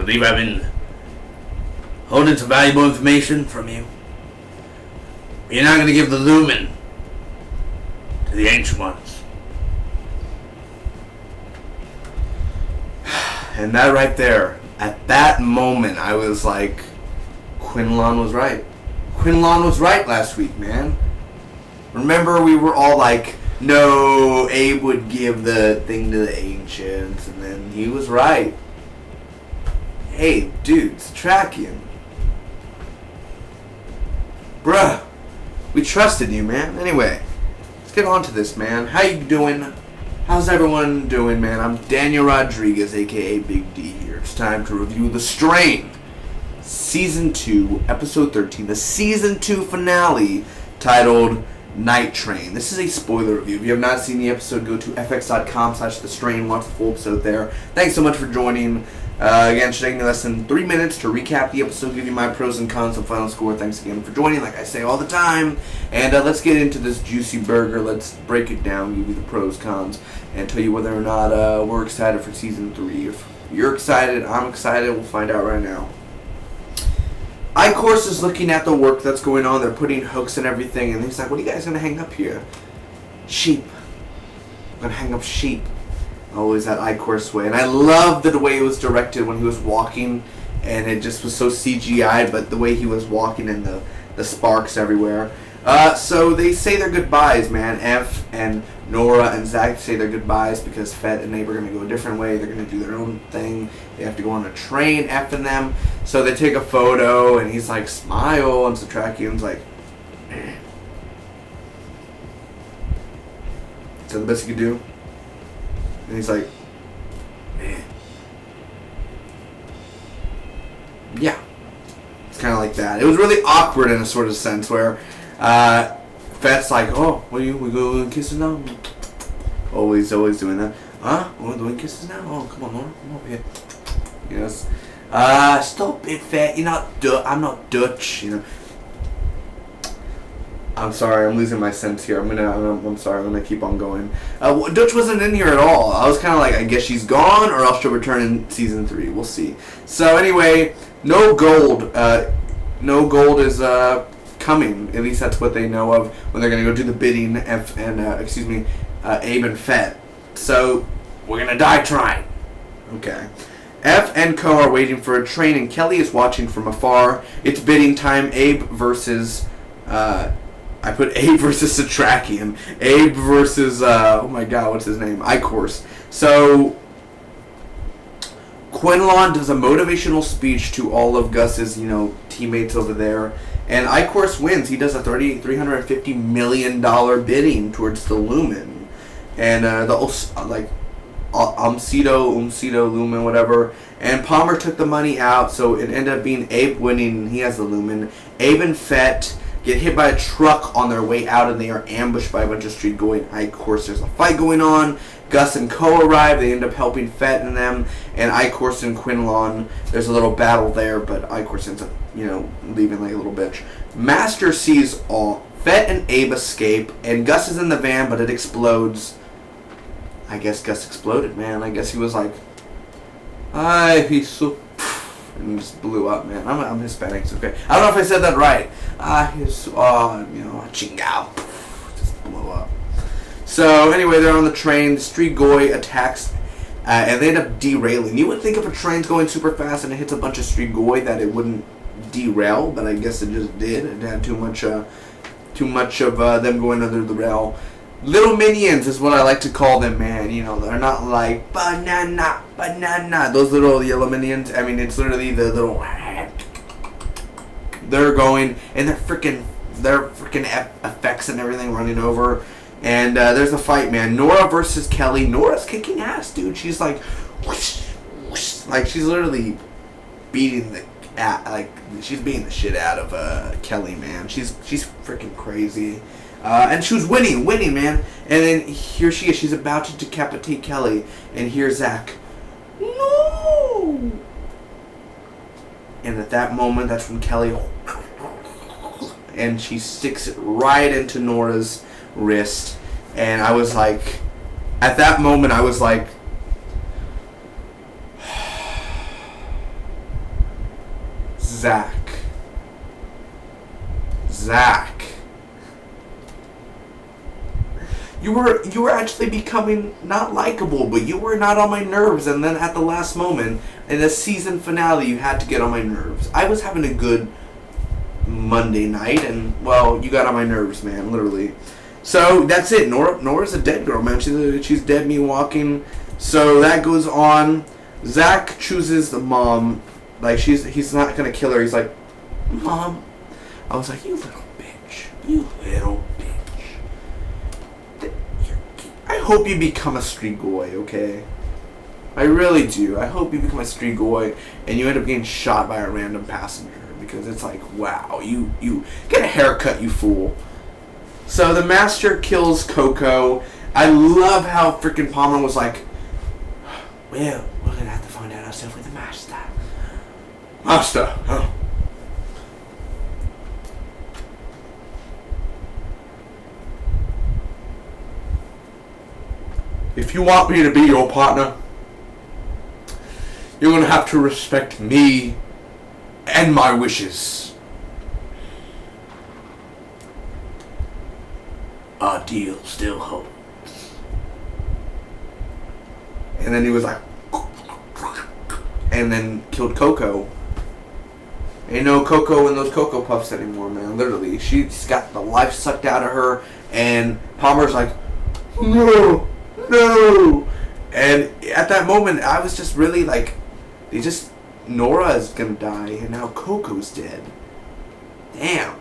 believe I've been holding some valuable information from you. You're not going to give the lumen to the Ancient Ones. And that right there, at that moment, I was like, Quinlan was right. Quinlan was right last week, man. Remember, we were all like, no, Abe would give the thing to the Ancients, and then he was right. Hey, dudes, track him. Bruh, we trusted you, man. Anyway, let's get on to this, man. How you doing? How's everyone doing, man? I'm Daniel Rodriguez, a.k.a. Big D here. It's time to review The Strain, Season 2, Episode 13, the Season 2 finale, titled Night Train. This is a spoiler review. If you have not seen the episode, go to fx.com/thestrain, watch the full episode there. Thanks so much for joining. Again, it should take me less than 3 minutes to recap the episode, give you my pros and cons and final score. Thanks again for joining, like I say all the time. And let's get into this juicy burger. Let's break it down, give you the pros, cons, and tell you whether or not we're excited for Season 3. If you're excited, I'm excited, we'll find out right now. I-Course is looking at the work that's going on. They're putting hooks and everything, and he's like, what are you guys going to hang up here? Sheep. I'm going to hang up sheep. Always that I-Course way. And I loved the way it was directed when he was walking, and it just was so CGI, but the way he was walking and the sparks everywhere. So they say their goodbyes, man. F and Nora and Zach say their goodbyes because Fett and Abe are going to go a different way. They're going to do their own thing. They have to go on a train, F and them. So they take a photo, and he's like, smile, and Satrakian's like, eh. Is that the best you could do? And he's like, eh. Yeah. It's kind of like that. It was really awkward in a sort of sense where Fett's like, oh, we go kisses now? Always doing that. Huh? We're doing kisses now? Oh, come on, Nora. Come over here. Yes. Stop it, Fett. You're not I'm not Dutch, you know. I'm sorry, I'm losing my sense here. I'm sorry, I'm gonna keep on going. Dutch wasn't in here at all. I was kind of like, I guess she's gone, or else she'll return in Season 3. We'll see. So anyway, no gold. No gold is coming. At least that's what they know of when they're gonna go do the bidding. Abe and Fett. So we're gonna die trying. Okay. F and Co are waiting for a train, and Kelly is watching from afar. It's bidding time. Abe versus. I put Abe versus Satrakian. Abe versus, oh my god, what's his name? I-Course. So, Quinlan does a motivational speech to all of Gus's, teammates over there. And I-Course wins. He does a $350 million bidding towards the Lumen. And, Umcedo, Lumen, whatever. And Palmer took the money out, so it ended up being Abe winning, and he has the Lumen. Abe and Fett get hit by a truck on their way out, and they are ambushed by a bunch of street going I-Course. There's a fight going on. Gus and Co arrive. They end up helping Fett and them, and I-Course and Quinlan. There's a little battle there, but I-Course ends up, leaving like a little bitch. Master sees all. Fett and Abe escape, and Gus is in the van, but it explodes. I guess Gus exploded, man. I guess he was like, he's so... and just blew up, man. I'm Hispanic, so okay. I don't know if I said that right. Chingao. Just blew up. So, anyway, they're on the train. The street goy attacks, and they end up derailing. You would think if a train's going super fast and it hits a bunch of street goy that it wouldn't derail, but I guess it just did. It had too much of them going under the rail. Little minions is what I like to call them, man. They're not like banana. Those little yellow minions. I mean, it's literally the little. They're going, and they're freaking effects and everything running over. And there's a fight, man. Nora versus Kelly. Nora's kicking ass, dude. She's like, whoosh, whoosh. Like she's literally beating she's beating the shit out of Kelly, man. She's freaking crazy. And she was winning, man. And then here she is. She's about to decapitate Kelly. And here's Zach. No! And at that moment, that's when Kelly... And she sticks it right into Nora's wrist. And I was like... At that moment, I was like... Zach. You were actually becoming not likable, but you were not on my nerves, and then at the last moment, in the season finale, you had to get on my nerves. I was having a good Monday night, and, well, you got on my nerves, man, literally. So, that's it. Nora's a dead girl, man. She's dead, me walking. So, that goes on. Zach chooses the mom. Like, he's not gonna kill her. He's like, Mom. I was like, you little bitch. You little bitch. I hope you become a Strigoi, okay? I really do. I hope you become a Strigoi and you end up getting shot by a random passenger, because it's like, wow, you get a haircut, you fool. So the master kills Coco. I love how freaking Palmer was like, well, we're gonna have to find out ourselves with the master. Master, huh? If you want me to be your partner, you're going to have to respect me and my wishes. Our deal still holds. And then he was like, and then killed Coco. Ain't no Coco in those Cocoa Puffs anymore, man. Literally. She's got the life sucked out of her, and Palmer's like, no. And at that moment, I was just really like, Nora is gonna die, and now Coco's dead. Damn.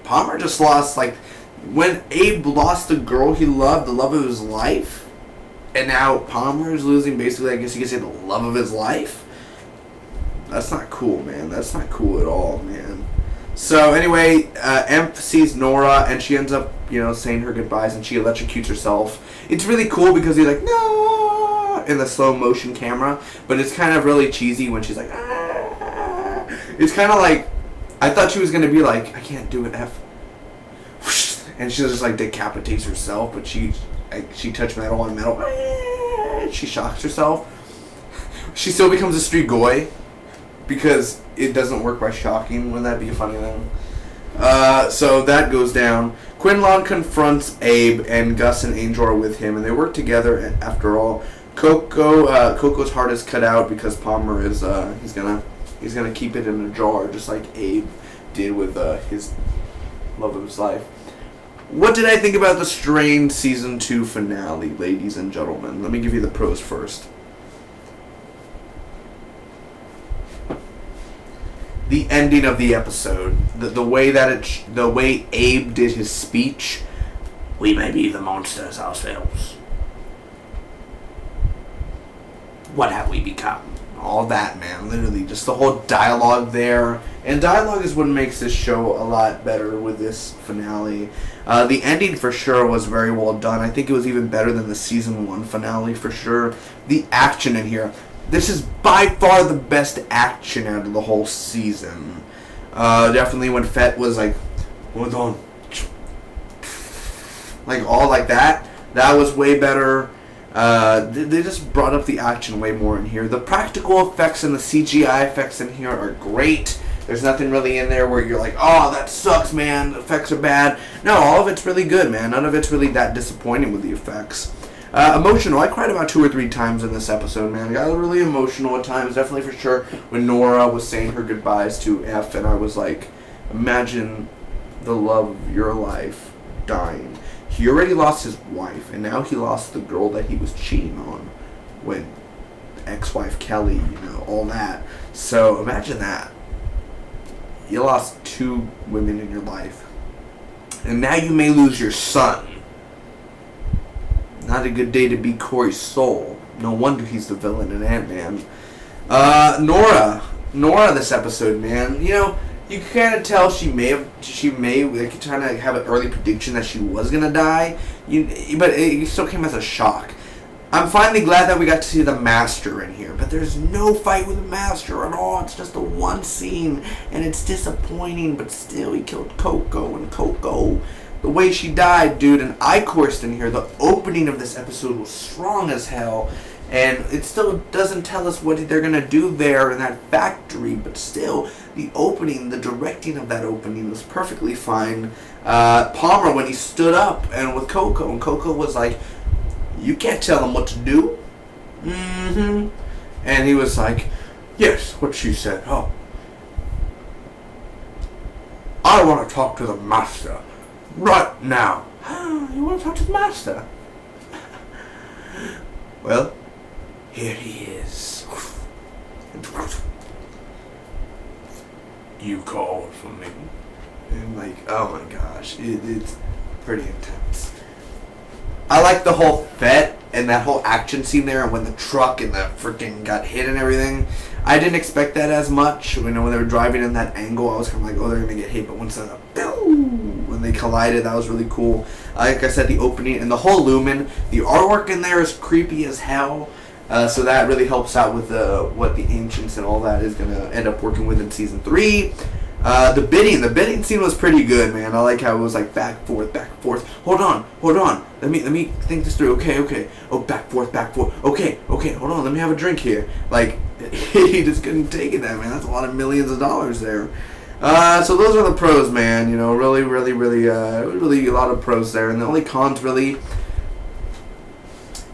Palmer just lost, like, when Abe lost the girl he loved, the love of his life, and now Palmer is losing, basically, I guess you could say, the love of his life. That's not cool, man. That's not cool at all, man. So anyway, Emp sees Nora, and she ends up, saying her goodbyes, and she electrocutes herself. It's really cool because he's like, no, in the slow motion camera, but it's kind of really cheesy when she's like, ah. It's kind of like, I thought she was going to be like, I can't do it, F. And she just like decapitates herself, but she touched metal on metal. She shocks herself. She still becomes a Strigoi, because it doesn't work by shocking. Wouldn't that be a funny thing? So that goes down. Quinlan confronts Abe, and Gus and Angel are with him, and they work together. After all, Coco's heart is cut out because Palmer is he's gonna keep it in a jar, just like Abe did with his love of his life. What did I think about the Strain Season 2 finale, ladies and gentlemen? Let me give you the pros first. The ending of the episode, the way Abe did his speech, we may be the monsters ourselves. What have we become? All that, man, literally, just the whole dialogue there. And dialogue is what makes this show a lot better with this finale. The ending for sure was very well done. I think it was even better than the season 1 finale for sure. The action in here. This is by far the best action out of the whole season. Definitely when Fett was like, hold on. Like all like that. That was way better. They just brought up the action way more in here. The practical effects and the CGI effects in here are great. There's nothing really in there where you're like, oh, that sucks, man. The effects are bad. No, all of it's really good, man. None of it's really that disappointing with the effects. Emotional. I cried about 2 or 3 times in this episode, man. I got really emotional at times, definitely for sure, when Nora was saying her goodbyes to F, and I was like, imagine the love of your life dying. He already lost his wife, and now he lost the girl that he was cheating on when ex-wife Kelly, all that. So imagine that. You lost 2 women in your life. And now you may lose your son. Not a good day to be Corey's soul. No wonder he's the villain in Ant-Man. Nora this episode, man. You can kind of tell she may like trying to have an early prediction that she was gonna die. But it still came as a shock. I'm finally glad that we got to see the Master in here, but there's no fight with the Master at all. It's just the one scene, and it's disappointing, but still, he killed Coco, and Coco, the way she died, dude, and I coursed in here. The opening of this episode was strong as hell. And it still doesn't tell us what they're going to do there in that factory, but still, the opening, the directing of that opening was perfectly fine. Palmer, when he stood up and with Coco, and Coco was like, you can't tell him what to do. Mm-hmm. And he was like, yes, what she said. Oh, I want to talk to the master right now. You want to talk to the master? Well, here he is. You called for me. And like, oh my gosh, it's pretty intense. I like the whole fet and that whole action scene there, and when the truck and the freaking got hit and everything. I didn't expect that as much. You know, when they were driving in that angle, I was kind of like, oh, they're gonna get hit. But once when they collided, that was really cool. Like I said, the opening and the whole Lumen, the artwork in there is creepy as hell. So that really helps out with what the Ancients and all that is gonna end up working with in season 3. The bidding scene was pretty good, man. I like how it was like back forth. Hold on. Let me think this through. Okay. Oh, back forth. Okay. Hold on. Let me have a drink here. Like he just couldn't take it, man. That's a lot of millions of dollars there. So those are the pros, man. You know, really a lot of pros there. And the only cons, really,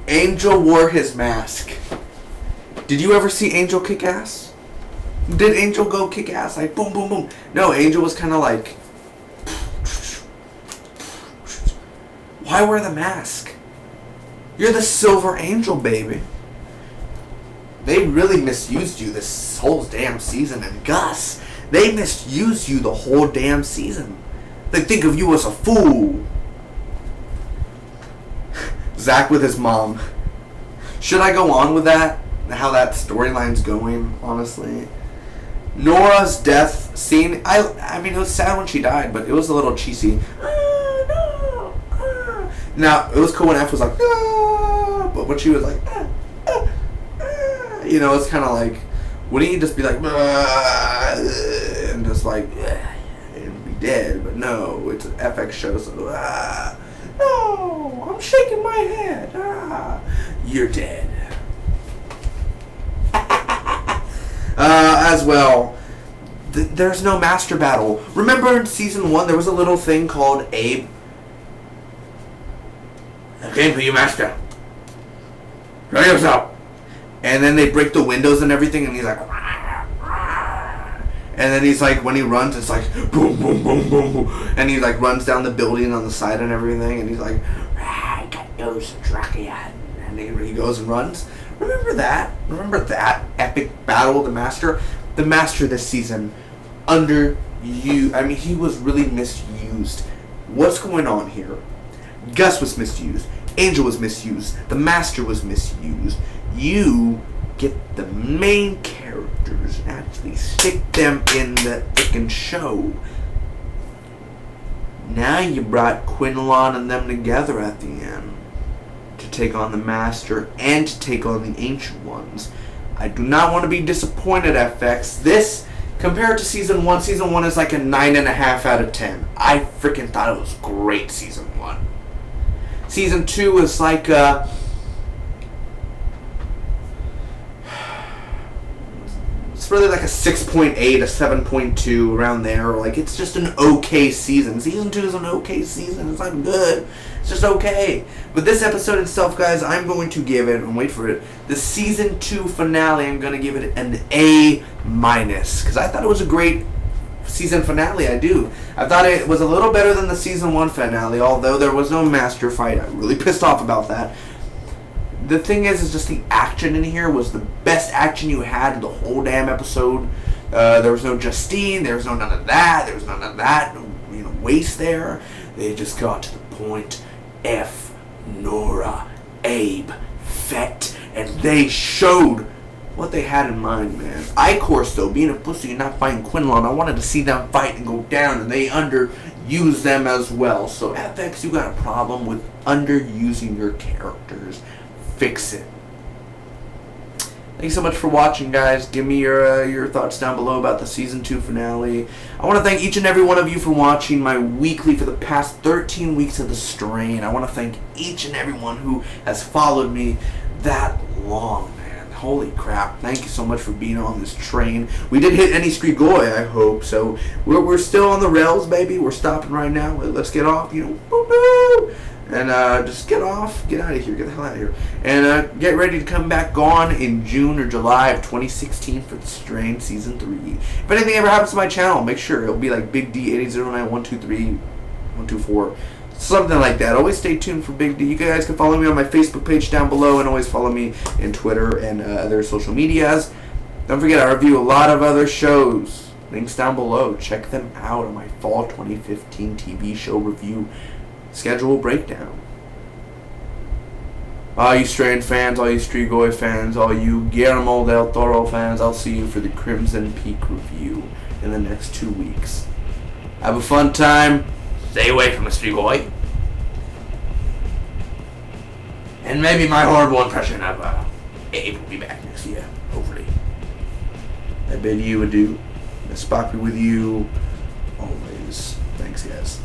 Angel wore his mask. Did you ever see Angel kick ass? Did Angel go kick ass? Like, boom, boom, boom. No, Angel was kind of like, why wear the mask? You're the Silver Angel, baby. They really misused you this whole damn season. And Gus, they misused you the whole damn season. They think of you as a fool. Zach with his mom. Should I go on with that? How that storyline's going, honestly. Nora's death scene, I mean, it was sad when she died, but it was a little cheesy. No. Now, it was cool when F was like, but when she was like, you know, it's kind of like, wouldn't you just be like, and just like, and be dead? But no, it's an FX show, so, no, I'm shaking my head. You're dead. As well, there's no master battle. Remember in season 1, there was a little thing called Abe? I came for you, master. Show yourself. And then they break the windows and everything, and he's like, and then he's like, when he runs, it's like, boom, boom, boom, boom, boom. And he like runs down the building on the side and everything, and he's like, I got those Drakian. And he goes and runs. Remember that? Remember that epic battle of the Master? The Master this season, he was really misused. What's going on here? Gus was misused. Angel was misused. The Master was misused. You get the main characters and actually stick them in the frickin' show. Now you brought Quinlan and them together at the end to take on the Master and to take on the Ancient Ones. I do not want to be disappointed, FX. This, compared to Season 1, Season 1 is like a 9.5 out of 10. I freaking thought it was great, Season 1. Season 2 is like it's really like a 6.8, a 7.2, around there. Like, it's just an okay season. Season 2 is an okay season. It's not good. It's just okay. But this episode itself, guys, I'm going to give it, and wait for it, the Season 2 finale, I'm going to give it an A-. Because I thought it was a great season finale, I do. I thought it was a little better than the Season 1 finale, although there was no master fight. I'm really pissed off about that. The thing is just the action in here was the best action you had in the whole damn episode. There was no Justine, there was no none of that, no waste there. They just got to the point. F, Nora, Abe, Fett, and they showed what they had in mind, man. I, of course, though, being a pussy and not fighting Quinlan, I wanted to see them fight and go down, and they underused them as well. So, FX, you got a problem with underusing your characters. Fix it. Thanks so much for watching, guys. Give me your thoughts down below about the Season 2 finale. I want to thank each and every one of you for watching my weekly for the past 13 weeks of The Strain. I want to thank each and everyone who has followed me that long, man. Holy crap. Thank you so much for being on this train. We did hit any Strigoi, I hope. So we're still on the rails, baby. We're stopping right now. Let's get off, woo-hoo! And just get off. Get out of here. Get the hell out of here. And get ready to come back on in June or July of 2016 for the Strain Season 3. If anything ever happens to my channel, make sure it'll be like Big D 809 124, something like that. Always stay tuned for Big D. You guys can follow me on my Facebook page down below, and always follow me in Twitter and other social medias. Don't forget, I review a lot of other shows. Links down below. Check them out on my Fall 2015 TV show review schedule breakdown. All you Strain fans, all you Strigoi fans, all you Guillermo del Toro fans, I'll see you for the Crimson Peak review in the next 2 weeks. Have a fun time. Stay away from the Strigoi. And maybe my horrible impression of Abe will be back next year, hopefully. I bid you adieu. Miss Spock be with you always. Thanks, guys.